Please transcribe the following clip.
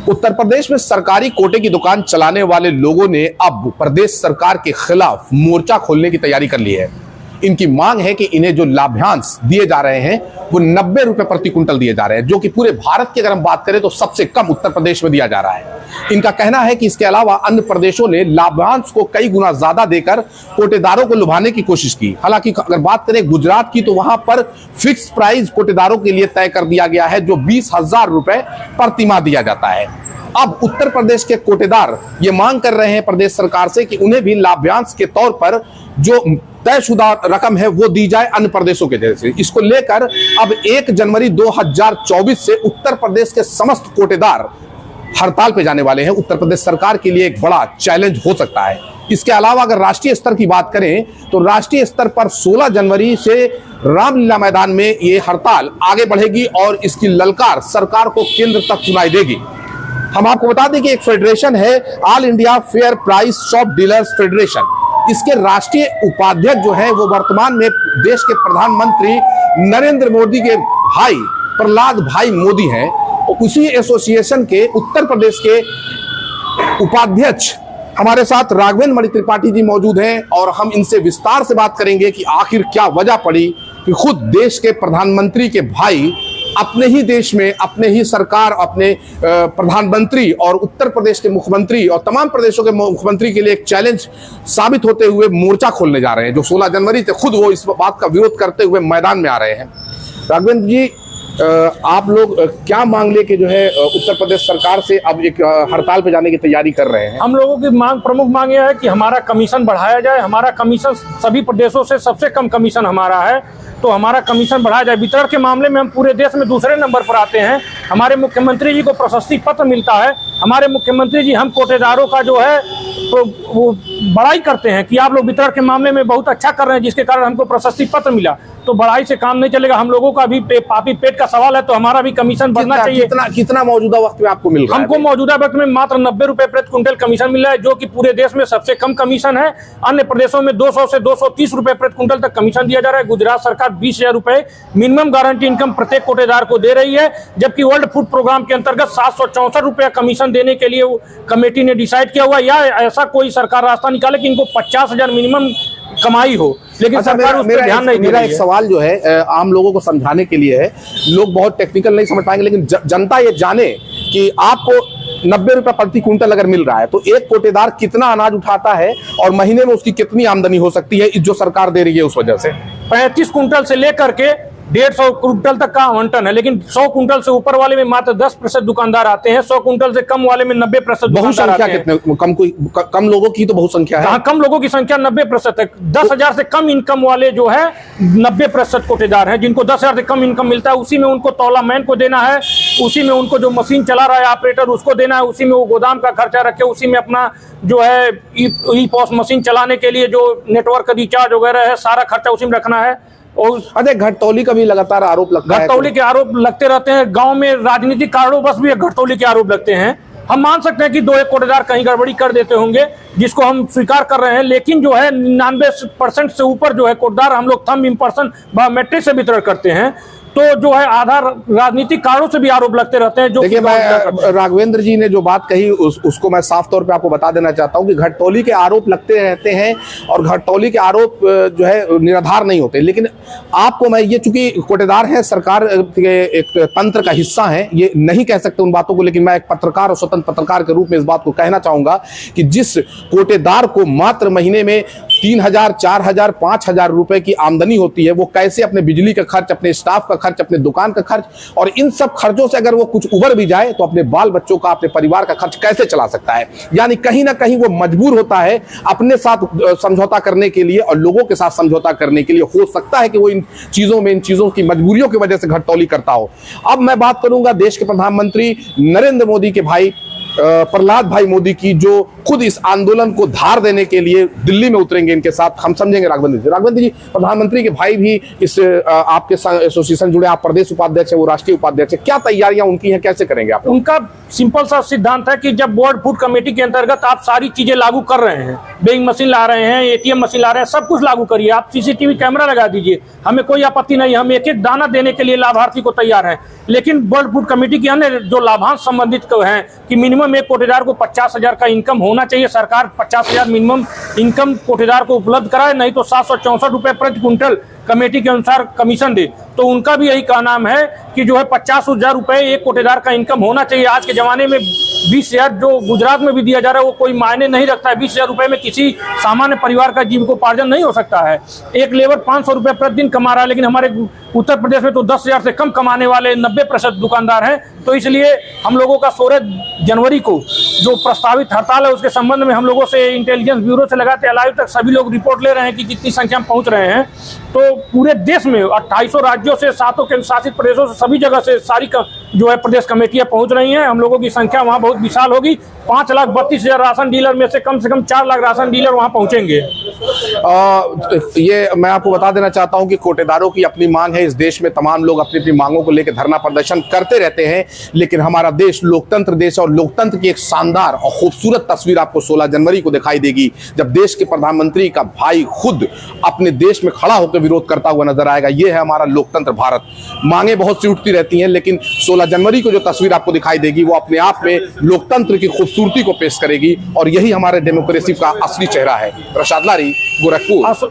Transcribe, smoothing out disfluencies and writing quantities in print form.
उत्तर प्रदेश में सरकारी कोटे की दुकान चलाने वाले लोगों ने अब प्रदेश सरकार के खिलाफ मोर्चा खोलने की तैयारी कर ली है। इनकी मांग है कि इन्हें जो लाभांश दिए जा रहे हैं वो 90 रुपए प्रति क्विंटल दिए जा रहे हैं, जो कि पूरे भारत की अगर हम बात करें तो सबसे कम उत्तर प्रदेश में दिया जा रहा है। इनका कहना है कि इसके अलावा अन्य प्रदेशों ने लाभांश को कई गुना ज्यादा देकर कोटेदारों को लुभाने की कोशिश की। हालांकि अगर बात करें गुजरात की तो वहां पर फिक्स प्राइस कोटेदारों के लिए तय कर दिया गया है, जो 20,000 रुपए प्रति माह दिया जाता है। अब उत्तर प्रदेश के कोटेदार ये मांग कर रहे हैं प्रदेश सरकार से कि उन्हें भी लाभांश के तौर पर जो तयशुदा रकम है वो दी जाए अन्य प्रदेशों के जैसे। इसको लेकर अब 1 जनवरी 2024 से उत्तर प्रदेश के समस्त कोटेदार हड़ताल पे जाने वाले हैं। उत्तर प्रदेश सरकार के लिए एक बड़ा चैलेंज हो सकता है। इसके अलावा अगर राष्ट्रीय स्तर की बात करें तो राष्ट्रीय स्तर पर 16 जनवरी से रामलीला मैदान में ये हड़ताल आगे बढ़ेगी और इसकी ललकार सरकार को केंद्र तक सुनाई देगी। हम आपको बता दें कि एक फेडरेशन है all India fair price shop dealers federation. इसके राष्ट्रीय उपाध्यक्ष जो है वो वर्तमान में देश के प्रधानमंत्री नरेंद्र मोदी के भाई प्रहलाद भाई मोदी हैं। उसी एसोसिएशन के उत्तर प्रदेश के उपाध्यक्ष हमारे साथ राघवेंद्र मणि त्रिपाठी जी मौजूद हैं और हम इनसे विस्तार से बात करेंगे कि आखिर क्या वजह पड़ी कि खुद देश के प्रधानमंत्री के भाई अपने ही देश में अपने ही सरकार अपने प्रधानमंत्री और उत्तर प्रदेश के मुख्यमंत्री और तमाम प्रदेशों के मुख्यमंत्री के लिए एक चैलेंज साबित होते हुए मोर्चा खोलने जा रहे हैं, जो 16 जनवरी से खुद वो इस बात का विरोध करते हुए मैदान में आ रहे हैं। राघवेंद्र जी, आप लोग क्या मांग लेके जो है उत्तर प्रदेश सरकार से अब एक हड़ताल पे जाने की तैयारी कर रहे हैं? हम लोगों की प्रमुख मांग यह है कि हमारा कमीशन बढ़ाया जाए। हमारा कमीशन सभी प्रदेशों से सबसे कम कमीशन हमारा है, तो हमारा कमीशन बढ़ाया जाए। वितरण के मामले में हम पूरे देश में दूसरे नंबर पर आते हैं। हमारे मुख्यमंत्री जी को प्रशस्ति पत्र मिलता है। हमारे मुख्यमंत्री जी हम कोटेदारों का जो है तो वो बड़ाई करते हैं कि आप लोग वितरण के मामले में बहुत अच्छा कर रहे हैं, जिसके कारण हमको प्रशस्ति पत्र मिला। तो बड़ाई से काम नहीं चलेगा। हम लोगों का भी पापी पेट का सवाल है, तो हमारा भी कमीशन बढ़ना चाहिए। कितना मौजूदा वक्त में आपको मिल रहा है? हमको मौजूदा वक्त में मात्र 90 रुपए प्रति क्विंटल कमीशन मिल रहा है, जो कि पूरे देश में सबसे कम कमीशन है। अन्य प्रदेशों में 200 से 230 रुपए प्रति क्विंटल तक कमीशन दिया जा रहा है। गुजरात सरकार 20,000 रुपए मिनिमम गारंटी इनकम प्रत्येक कोटेदार को दे रही है, जबकि वर्ल्ड फूड प्रोग्राम के अंतर्गत 764 रुपया कमीशन देने के लिए कमेटी ने डिसाइड किया हुआ। या ऐसा कोई सरकार रास्ता निकाले कि इनको 50,000 मिनिमम कमाई हो, लेकिन सरकार उस पर ध्यान नहीं दे रही है। मेरा एक सवाल जो है आम लोगों को समझाने के लिए है, लोग बहुत टेक्निकल नहीं समझ पाएंगे, लेकिन जनता ये जाने कि आपको 90 रुपए प्रति क्विंटल अगर मिल रहा है तो एक कोटेदार कितना अनाज उठाता है और महीने में उसकी कितनी आमदनी हो सकती है जो सरकार दे रही है उस वजह से? 35 कुंटल से लेकर के 150 कुंटल तक का आवंटन है, लेकिन 100 कुंटल से ऊपर वाले में मात्र 10% दुकानदार आते हैं। 100 कुंटल से कम वाले में 90% दुकानदार आते हैं। कितने कम लोगों की तो बहुत संख्या है। कम लोगों की संख्या 90% है। 10,000 से कम इनकम वाले जो है 90% कोटेदार हैं, जिनको 10,000 से कम इनकम मिलता है। उसी में उनको तौला मैन को देना है, उसी में उनको जो मशीन चला रहा है ऑपरेटर उसको देना है, उसी में वो गोदाम का खर्चा रखे, उसी में अपना जो है ई पॉस मशीन चलाने के लिए जो नेटवर्क रिचार्ज वगैरह है सारा खर्चा उसी में रखना है। और अरे घटतौली का भी लगातार आरोप लगता है। घटतौली के आरोप लगते रहते हैं। गांव में राजनीतिक कारणों बस भी घटतौली के आरोप लगते हैं। हम मान सकते हैं कि 2-1 कोटेदार कहीं गड़बड़ी कर देते होंगे, जिसको हम स्वीकार कर रहे हैं, लेकिन जो है 99% से ऊपर जो है कोटेदार हम लोग थंब इम्प्रेशन बायोमेट्रिक से वितरण करते हैं। तो जो है आधार राजनीतिक कारणों से भी आरोप लगते रहते हैं। जो देखिए, मैं राघवेंद्र जी ने जो बात कही उसको मैं साफ तौर पे आपको बता देना चाहता हूं कि घटतौली के आरोप लगते रहते हैं और घटतौली के आरोप जो है निराधार नहीं होते। लेकिन आपको मैं ये, चूंकि कोटेदार हैं, सरकार के एक तंत्र का हिस्सा है, ये नहीं कह सकते उन बातों को, लेकिन मैं एक पत्रकार और स्वतंत्र पत्रकार के रूप में इस बात को कहना चाहूंगा कि जिस कोटेदार को मात्र महीने में 3,000, 4,000, 5,000 रुपए की आमदनी होती है, वो कैसे अपने बिजली का खर्च, अपने स्टाफ का खर्च, अपने दुकान का खर्च और इन सब खर्चों से अगर वो कुछ उबर भी जाए तो अपने बाल बच्चों का, अपने परिवार का खर्च कैसे चला सकता है? यानी कहीं ना कहीं वो मजबूर होता है अपने साथ समझौता करने के लिए और लोगों के साथ समझौता करने के लिए। हो सकता है कि वो इन चीजों की मजबूरियों की वजह से घटतौली करता हो। अब मैं बात करूंगा देश के प्रधानमंत्री नरेंद्र मोदी के भाई प्रहलाद भाई मोदी की, जो खुद इस आंदोलन को धार देने के लिए दिल्ली में उतरेंगे इनके साथ। हम समझेंगे राघवेंद्र जी, प्रधानमंत्री के भाई भी इस आपके एसोसिएशन जुड़े, आप प्रदेश उपाध्यक्ष है, वो राष्ट्रीय उपाध्यक्ष है, क्या तैयारियां उनकी हैं, कैसे करेंगे आप? उनका सिंपल सा सिद्धांत है कि जब वर्ल्ड फूड कमेटी के अंतर्गत आप सारी चीजें लागू कर रहे हैं, वेइंग मशीन ला रहे हैं, एटीएम मशीन ला रहे हैं, सब कुछ लागू करिए, आप सीसीटीवी कैमरा लगा दीजिए, हमें कोई आपत्ति नहीं, हम एक एक दाना देने के लिए लाभार्थी को तैयार हैं। लेकिन वर्ल्ड फूड कमेटी के अन्य जो लाभांश संबंधित हैं कि मिनिमम एक कोटेदार को 50,000 का इनकम होना चाहिए, सरकार 50,000 मिनिमम इनकम कोटेदार को उपलब्ध कराए, नहीं तो 764 रुपए प्रति क्विंटल कमेटी के अनुसार कमीशन दे। तो उनका भी यही कहना है कि जो है 50,000 रुपए एक कोटेदार का इनकम होना चाहिए। आज के जमाने में 20,000 जो गुजरात में भी दिया जा रहा है वो कोई मायने नहीं रखता है। 20,000 रुपए में किसी सामान्य परिवार का जीविकोपार्जन नहीं हो सकता है। एक लेबर 500 रुपए प्रतिदिन कमा रहा है, लेकिन हमारे उत्तर प्रदेश में तो 10,000 से कम कमाने वाले 90% दुकानदार हैं। तो इसलिए हम लोगों का 16 जनवरी को जो प्रस्तावित हड़ताल है उसके संबंध में हम लोगों से इंटेलिजेंस ब्यूरो से लगाते लाइव तक सभी लोग रिपोर्ट ले रहे हैं कि कितनी संख्या में पहुंच रहे हैं। तो पूरे देश में 2800 राज्यों से, 7 केंद्र शासित प्रदेशों से, सभी जगह से सारी जो है प्रदेश कमेटियां पहुंच रही हैं। हम लोगों की संख्या वहां बहुत विशाल होगी। 5,32,000 राशन डीलर में से कम 4 लाख राशन डीलर वहां पहुंचेंगे। ये मैं आपको बता देना चाहता हूं कि कोटेदारों की अपनी मांग है। इस देश में तमाम लोग अपनी अपनी मांगों को लेकर धरना प्रदर्शन करते रहते हैं, लेकिन हमारा देश लोकतंत्र देश, और लोकतंत्र की एक शानदार और खूबसूरत तस्वीर आपको 16 जनवरी को दिखाई देगी, जब देश के प्रधानमंत्री का भाई खुद अपने देश में खड़ा होकर विरोध करता हुआ नजर आएगा। यह है हमारा लोकतंत्र भारत। मांगे बहुत सी उठती रहती हैं, लेकिन 16 जनवरी को जो तस्वीर आपको दिखाई देगी वो अपने आप में लोकतंत्र की खूबसूरती को पेश करेगी, और यही हमारे डेमोक्रेसी का असली चेहरा है। प्रसाद लारी, गोरखपुर।